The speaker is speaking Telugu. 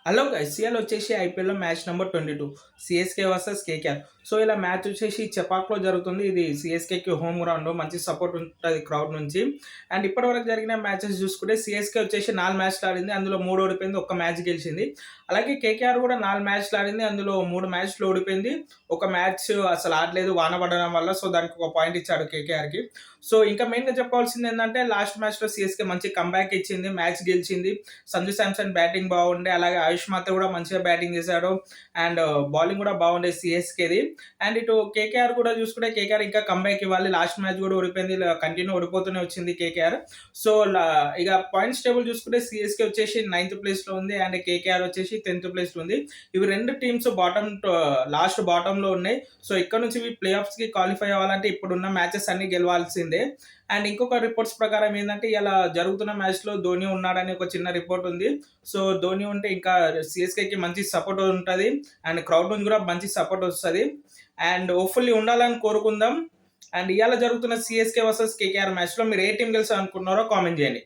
హలో గైస్, ఇవాళ వచ్చేసి ఐపీఎల్‌లో match number 22 CSK versus KKR. So, ఇలా మ్యాచ్ వచ్చేసి చెపాక్‌లో జరుగుతుంది. ఇది సీఎస్‌కేకి హోమ్ గ్రౌండ్. మంచి సపోర్ట్ ఉంటది క్రౌడ్ నుంచి. అండ్ ఇప్పటివరకు జరిగిన మ్యాచెస్ చూసుకుంటే సీఎస్‌కే వచ్చేసి 4 మ్యాచ్‌లు ఆడింది. అందులో 3 ఓడిపోయింది. ఒక్క మ్యాచ్ గెలిచింది. అలాగే కేకేఆర్ కూడా 4 మ్యాచ్‌లు ఆడింది. అందులో 3 మ్యాచ్‌లు ఓడిపోయింది. ఒక మ్యాచ్ అసలు ఆడలేదు వాన పడడం వల్ల. సో, దానికి ఒక పాయింట్ ఇచ్చాడు కేకేఆర్‌కి. సో, ఇంకా మెయిన్‌గా చెప్పాల్సింది ఏందంటే లాస్ట్ మ్యాచ్‌లో సీఎస్‌కే మంచి కమ్‌బ్యాక్ ఇచ్చింది. మ్యాచ్ గెలిచింది. సంజు శాంసన్ బ్యాటింగ్ బాగుండే. అలాగే ఆయుష్ మాత్ర కూడా మంచిగా బ్యాటింగ్ చేశాడు. అండ్ బౌలింగ్ కూడా బాగుండే సీఎస్కేది. అండ్ ఇటు కేకేఆర్ కూడా చూసుకుంటే కేకేఆర్ ఇంకా కంబ్యాక్ ఇవ్వాలి. లాస్ట్ మ్యాచ్ కూడా ఓడిపోయింది. కంటిన్యూ ఓడిపోతూనే వచ్చింది కేకేఆర్. సో ఇక పాయింట్స్ టేబుల్ చూసుకుంటే సీఎస్కే వచ్చేసి 9th ప్లేస్లో ఉంది. అండ్ కేకేఆర్ వచ్చేసి 10th ప్లేస్లో ఉంది. ఇవి రెండు టీమ్స్ లాస్ట్ బాటంలో ఉన్నాయి. సో ఇక్కడ నుంచి ఇవి ప్లే ఆఫ్స్కి క్వాలిఫై అవ్వాలంటే ఇప్పుడున్న మ్యాచెస్ అన్ని గెలవాల్సిందే. అండ్ ఇంకొక రిపోర్ట్స్ ప్రకారం ఏంటంటే ఇలా జరుగుతున్న మ్యాచ్లో ధోని ఉన్నాడని ఒక చిన్న రిపోర్ట్ ఉంది. సో ధోని ఉంటే ఇంకా సిఎస్కేకి మంచి సపోర్ట్ ఉంటుంది. అండ్ క్రౌడ్ నుంచి కూడా మంచి సపోర్ట్ వస్తుంది. అండ్ హోప్ఫుల్లీ ఉండాలని కోరుకుందాం. అండ్ ఇవాళ జరుగుతున్న సిఎస్కే వర్సెస్ కేకేఆర్ మ్యాచ్లో మీరు ఏ టీం గెలుసు అనుకున్నారో కామెంట్ చేయండి.